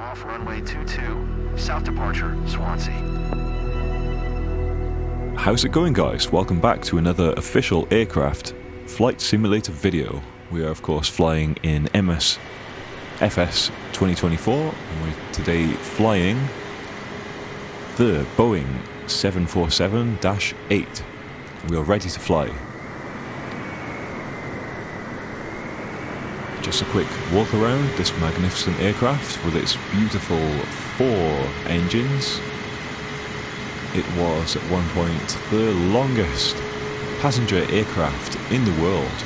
off runway 22, south departure, Swansea. How's it going, guys? Welcome back to another official aircraft flight simulator video. We are of course flying in Msfs 2024 and we're today flying the Boeing 747-8. We are ready to fly. Just a quick walk around this magnificent aircraft with its beautiful 4 engines. It was at one point the longest passenger aircraft in the world.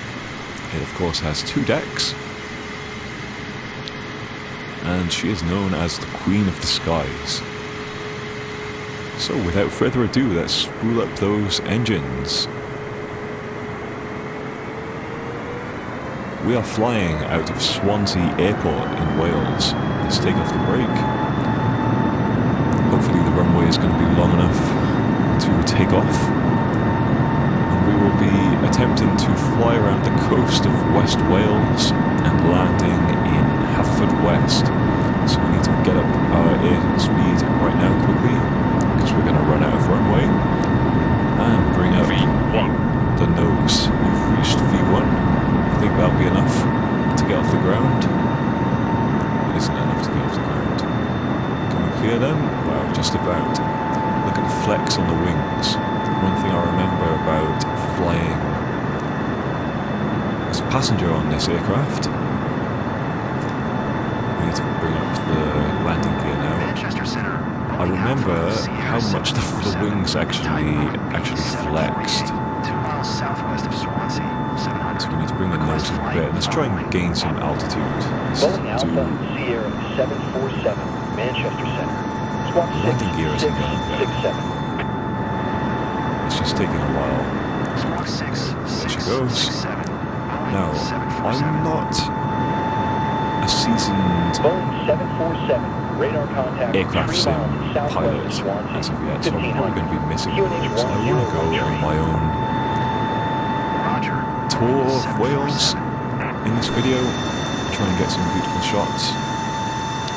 It of course has 2 decks, and she is known as the Queen of the Skies. So without further ado, let's spool up those engines. We are flying out of Swansea Airport in Wales. Let's take off the brake. Hopefully the runway is going to be long enough to take off. And we will be attempting to fly around the coast of West Wales and landing in Haverfordwest. So we need to get up our airspeed right now quickly, because we're going to run out of runway. And bring up the nose. We've reached V1. I think that'll be enough to get off the ground. It isn't enough to get off the ground. Can we clear them? Wow, just about. Look at the flex on the wings. One thing I remember about flying as a passenger on this aircraft. We need to bring up the landing gear now. I remember how much the wings actually flexed. 2 miles southwest of Swansea. So we need to bring the nose in a bit. Let's try and gain some altitude. Boeing Alpha, Sierra 747, Manchester Center. Squawk 6, landing gear isn't going there. 667. It's just taking a while. Squawk 6, There she goes. 667. Now, I'm not a seasoned Boeing 747, radar contact aircraft 3 sim miles southwest pilot of Swansea. as of yet, so I'm probably going to be missing QNH those. I want to go on my own tour of Wales in this video, try and get some beautiful shots.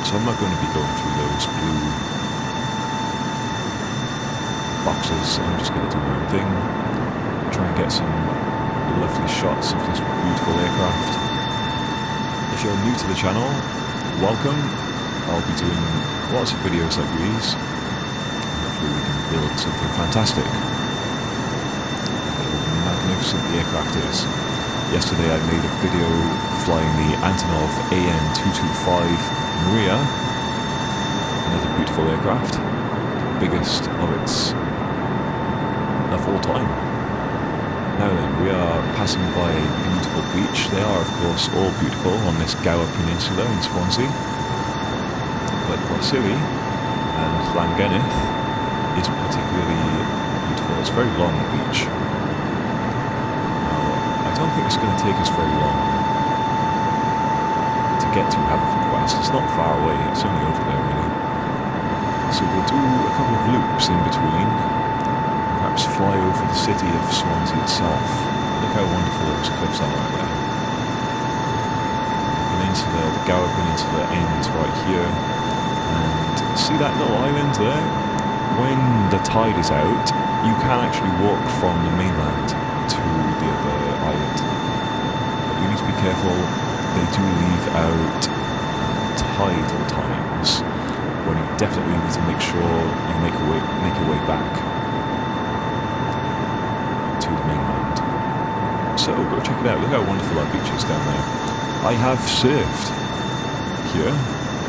So I'm not going to be going through those blue boxes. I'm just going to do my own thing, try and get some lovely shots of this beautiful aircraft. If you're new to the channel, welcome. I'll be doing lots of videos like these. Hopefully we can build something fantastic. Magnificent the aircraft is. Yesterday I made a video flying the Antonov AN-225 Maria, another beautiful aircraft, biggest of all time. Now then, we are passing by a beautiful beach. They are of course all beautiful on this Gower Peninsula in Swansea, but Swansea and Llangenith is particularly beautiful. It's a very long beach. I don't think it's going to take us very long to get to Haverfordwest. It's not far away, it's only over there really. So we'll do a couple of loops in between, perhaps fly over the city of Swansea itself. Look how wonderful those cliffs are right there. The peninsula, the Gower Peninsula ends right here, and see that little island there? When the tide is out, you can actually walk from the mainland to the other island, but you need to be careful. They do leave out tidal times when you definitely need to make sure you make your way back to the mainland. So go check it out. Look how wonderful that beach is down there. I have surfed here.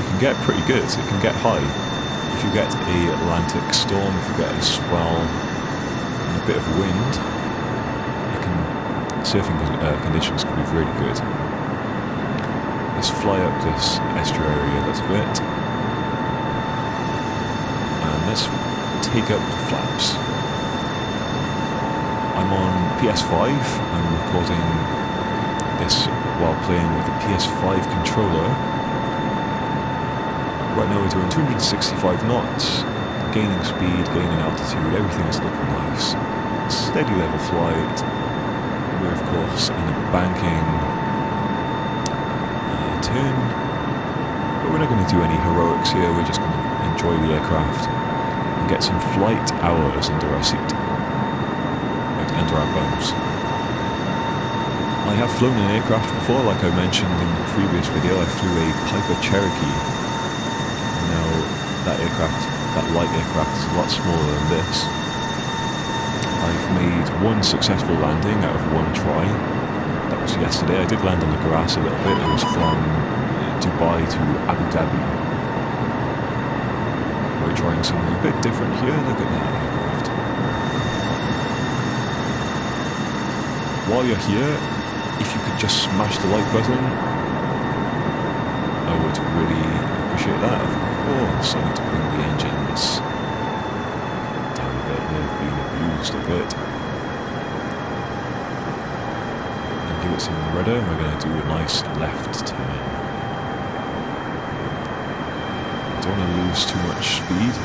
It can get pretty good. It can get high if you get a Atlantic storm, if you get a swell and a bit of wind. Surfing conditions can be really good. Let's fly up this estuary a little bit, and let's take up the flaps. I'm on PS5. I'm recording this while playing with the PS5 controller. Right now we're doing 265 knots, gaining speed, gaining altitude, everything is looking nice. Steady level flight. We're of course in a banking turn, But we're not going to do any heroics here, we're just going to enjoy the aircraft and get some flight hours under our seat, like under our bums. I have flown an aircraft before, like I mentioned in the previous video. I flew a Piper Cherokee. Now, that light aircraft is a lot smaller than this. I've made one successful landing out of one try. That was yesterday. I did land on the grass a little bit. It was from Dubai to Abu Dhabi. We're trying something a bit different here. Look at that aircraft. While you're here, if you could just smash the like button, I would really appreciate that. Of course, I need to bring the engines down a bit. They've been abused a bit. And give it some rudder. We're going to do a nice left turn. Don't want to lose too much speed.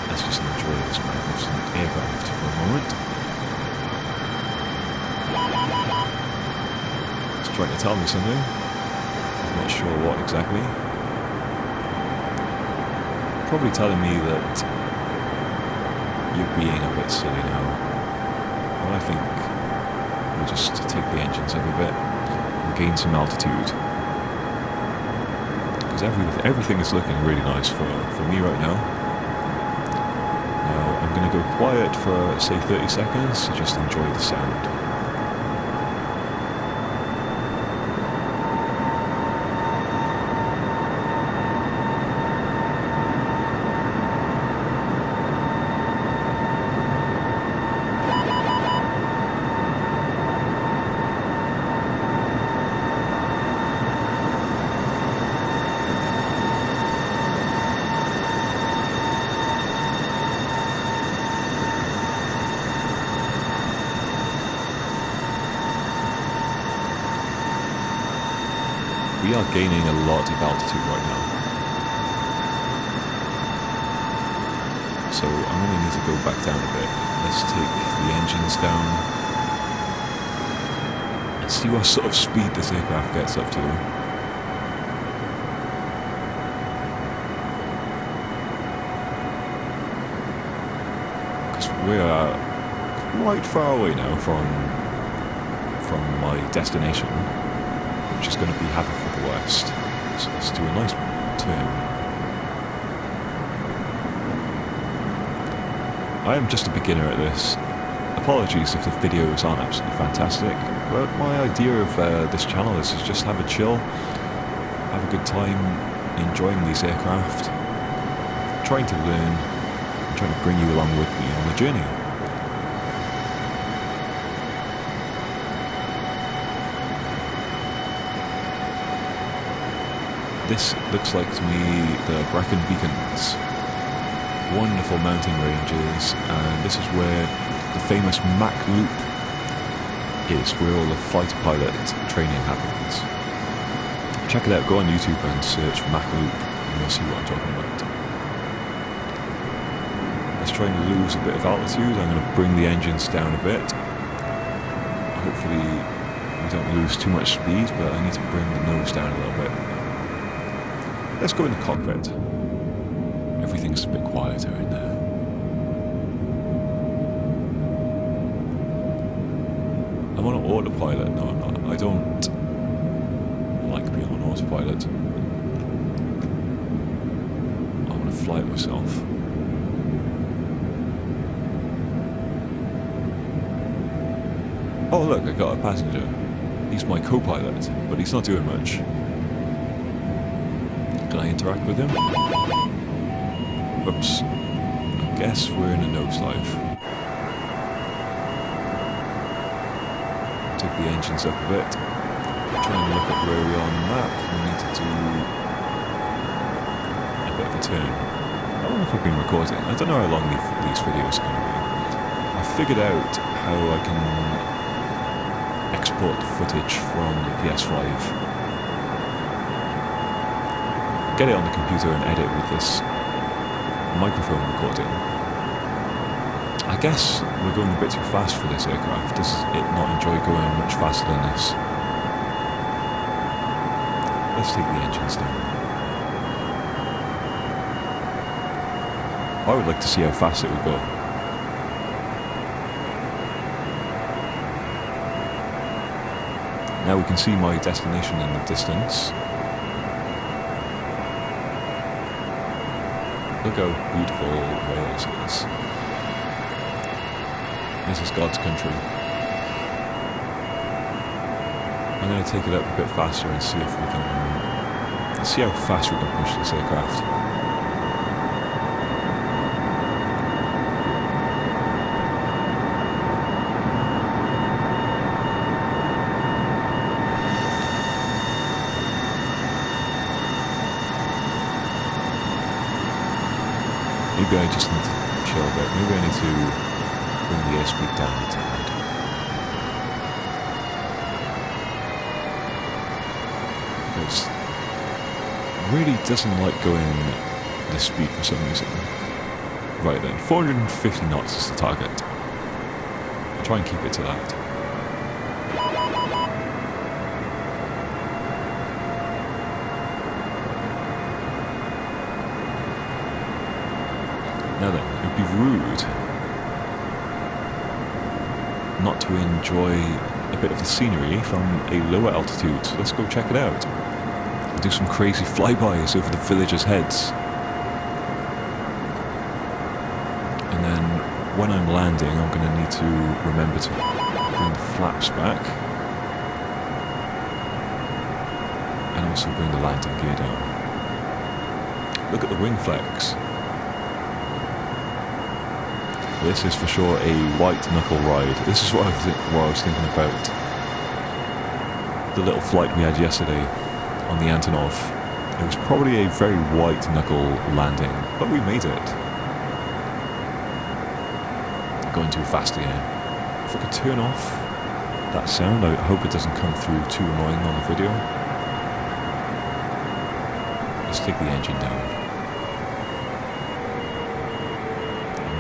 Let's just enjoy this magnificent aircraft for a moment. It's trying to tell me something. I'm not sure what exactly. Probably telling me that you're being a bit silly now. Well, I think we'll just take the engines up a bit and gain some altitude. Because everything is looking really nice for me right now. Now, I'm going to go quiet for, say, 30 seconds to just enjoy the sound. We are gaining a lot of altitude right now. So I'm going to need to go back down a bit. Let's take the engines down and see what sort of speed this aircraft gets up to. Because we are quite far away now from my destination, which is going to be Haverfordwest. So let's do a nice turn. I am just a beginner at this. Apologies if the videos aren't absolutely fantastic, but my idea of this channel is to just have a chill, have a good time enjoying these aircraft, trying to learn, and trying to bring you along with me on the journey. This looks like to me the Brecon Beacons. Wonderful mountain ranges, and this is where the famous Mac Loop is, where all the fighter pilot training happens. Check it out, go on YouTube and search Mac Loop and you'll see what I'm talking about. Let's try and lose a bit of altitude. I'm going to bring the engines down a bit. Hopefully we don't lose too much speed, but I need to bring the nose down a little bit. Let's go in the cockpit. Everything's a bit quieter in there. I'm on autopilot. No, I'm not. I don't like being on autopilot. I want to fly it myself. Oh look, I got a passenger. He's my co-pilot, but he's not doing much. Can I interact with him? Oops. I guess we're in a nosedive. Take the engines up a bit. Try and look at where we are on the map. We need to do a bit of a turn. I don't know if I've been recording. I don't know how long these videos are going to be. I figured out how I can export the footage from the PS5. Get it on the computer and edit with this microphone recording. I guess we're going a bit too fast for this aircraft. Does it not enjoy going much faster than this? Let's take the engines down. I would like to see how fast it would go. Now we can see my destination in the distance. Look how beautiful Wales is. This is God's country. I'm going to take it up a bit faster and see if we can see how fast we can push this aircraft. Maybe I just need to chill a bit. Maybe I need to bring the airspeed down a tad. Because it really doesn't like going this speed for some reason. Right then, 450 knots is the target. I'll try and keep it to that. Now then, it would be rude not to enjoy a bit of the scenery from a lower altitude, so let's go check it out. We'll do some crazy flybys over the villagers' heads. And then when I'm landing, I'm going to need to remember to bring the flaps back. And also bring the landing gear down. Look at the wing flex. This is for sure a white knuckle ride. This is what I was thinking about. The little flight we had yesterday on the Antonov. It was probably a very white knuckle landing, but we made it. Going too fast again. If I could turn off that sound, I hope it doesn't come through too annoying on the video. Let's take the engine down.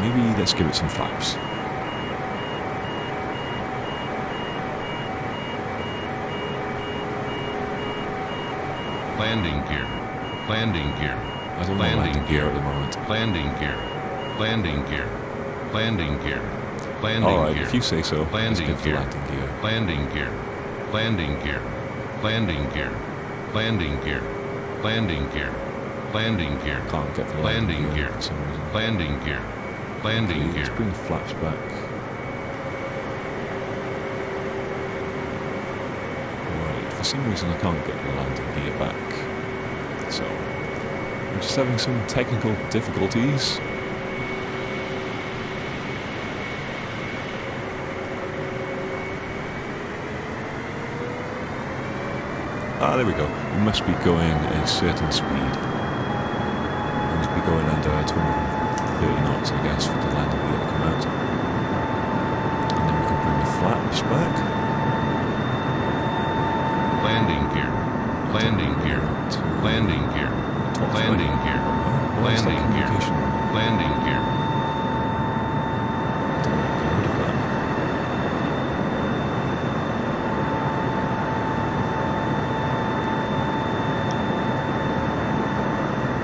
Maybe let's give it some flaps. Landing gear. Landing gear. I don't know landing gear at the moment. Landing gear. Landing gear. Landing gear. Landing Alright, gear. if you say so. Landing Let's gear. landing gear. Landing gear. Landing gear. Landing gear. Landing gear. Landing gear. Landing gear. Can't get the Landing gear. for some reason. Landing gear. Landing Okay, let's gear. bring the flaps back. Right, for some reason I can't get the landing gear back. So, I'm just having some technical difficulties. Ah, there we go. We must be going a certain speed. We must be going under 230 knots, I guess, for the landing gear to come out. And then we can bring the flaps back. Landing gear. Landing gear. Landing gear. Landing gear. Landing gear. Landing gear.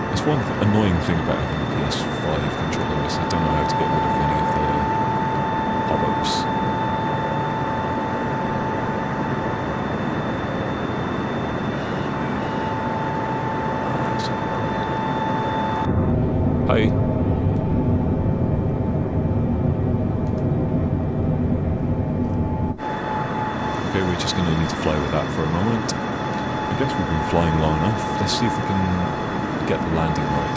That's one annoying thing about having a PS5 controller is I don't know how to get rid of any of the pop-ups. Hi. Okay, we're just going to need to fly with that for a moment. I guess we've been flying long enough. Let's see if we can get the landing right.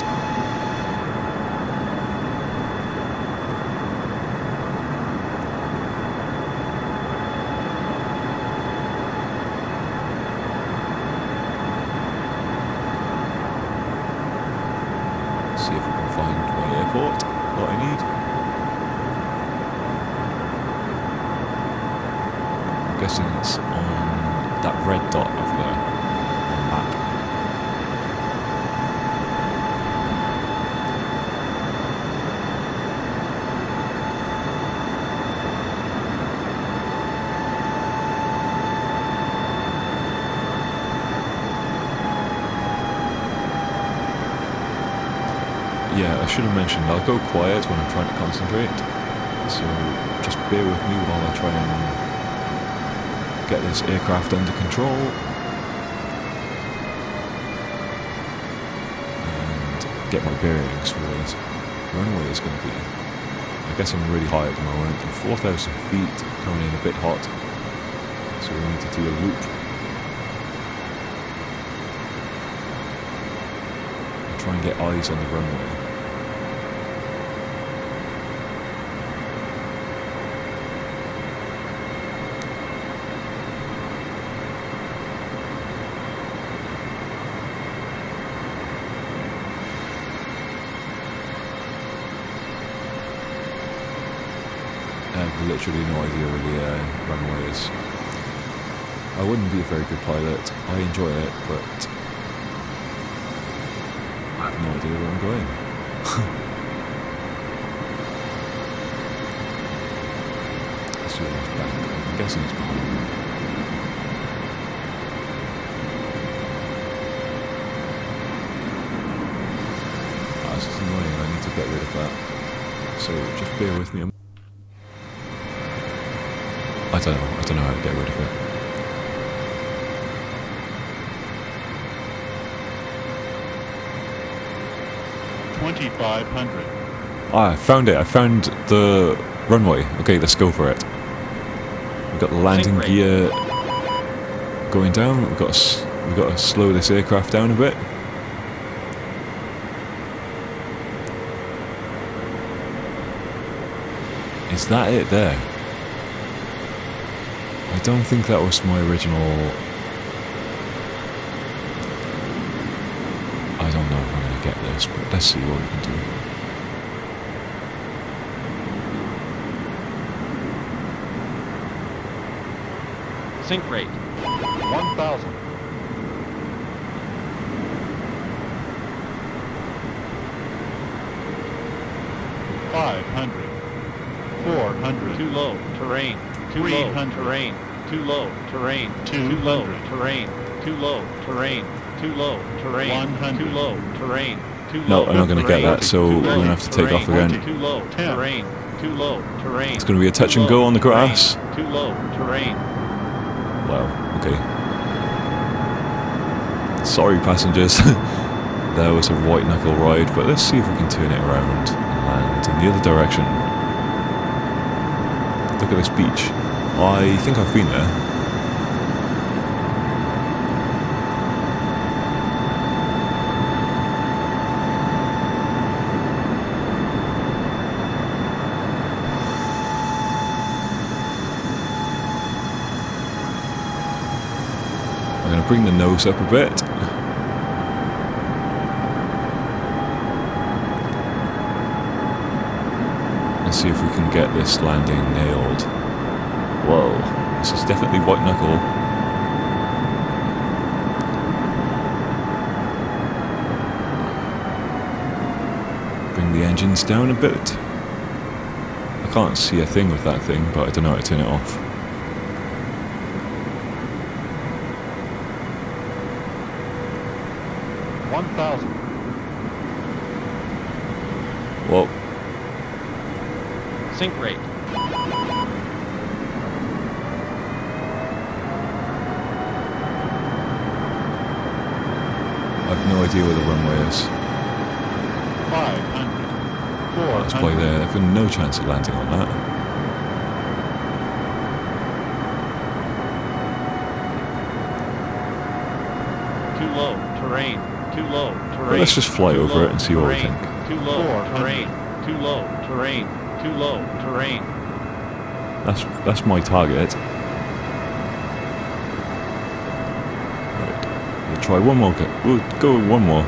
See if we can find my airport, what I need. I'm guessing it's on that red dot over there on the map. yeah, I should have mentioned I'll go quiet when I'm trying to concentrate, so just bear with me while I try and get this aircraft under control and get my bearings for where this runway is going to be. I guess I'm really high at the moment, I'm 4,000 feet, coming in a bit hot, so we need to do a loop. Try and get eyes on the runway. I have literally no idea where the runway is. I wouldn't be a very good pilot. I enjoy it, but I have no idea where I'm going. Let's see what's back. I'm guessing it's behind me. Ah, this is annoying. I need to get rid of that. So just bear with me. I don't know how to get rid of it. $2,500. Ah, I found it. I found the runway. Okay, let's go for it. We've got the landing gear going down. We've got to slow this aircraft down a bit. Is that it there? I don't think that was my original. I don't know if I'm going to get this, but let's see what we can do. Sink rate 1,000. 500. 400. Too low. Terrain. Too low. Terrain. Too low. Terrain. Too low. Terrain. Too low. Terrain. Too low. Terrain. 100. Too low. Terrain. Too low. No, I'm not going to get that, so we're going to have to take off again. Too low. Terrain. Too low. Terrain. It's going to be a touch and go on the grass. Too low. Terrain. Wow, okay. Sorry, passengers. That was a white knuckle ride, but let's see if we can turn it around and land in the other direction. Look at this beach. I think I've been there. I'm going to bring the nose up a bit. And see if we can get this landing nailed. Whoa, this is definitely white knuckle. Bring the engines down a bit. I can't see a thing with that thing, but I don't know how to turn it off. Well, Sink rate. I've no idea where the runway is. 500. That's by there. I've got no chance of landing on that. Too low. Terrain. Too low. Terrain. But let's just fly over it and see what we think. Too low. Terrain. Too low. Terrain. Too low. Terrain. That's my target. Right. We'll try one more. We'll go with one more.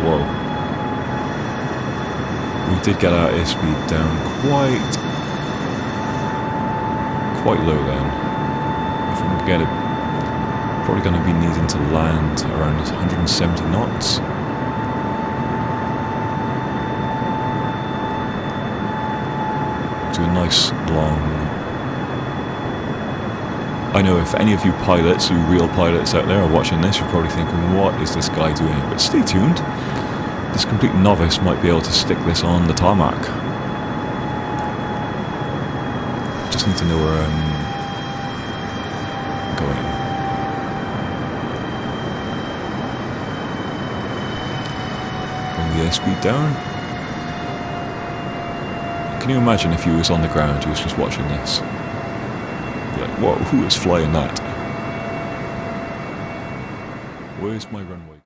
Whoa. We did get our airspeed down quite low then. If we can get it, probably going to be needing to land around 170 knots. Do a nice long I know if any of you pilots, you real pilots out there are watching this, you're probably thinking, what is this guy doing? But stay tuned. This complete novice might be able to stick this on the tarmac. Just need to know where I'm going. Bring the airspeed down. Can you imagine if you was on the ground, you was just watching this? Be like, whoa, who is flying that? Where's my runway?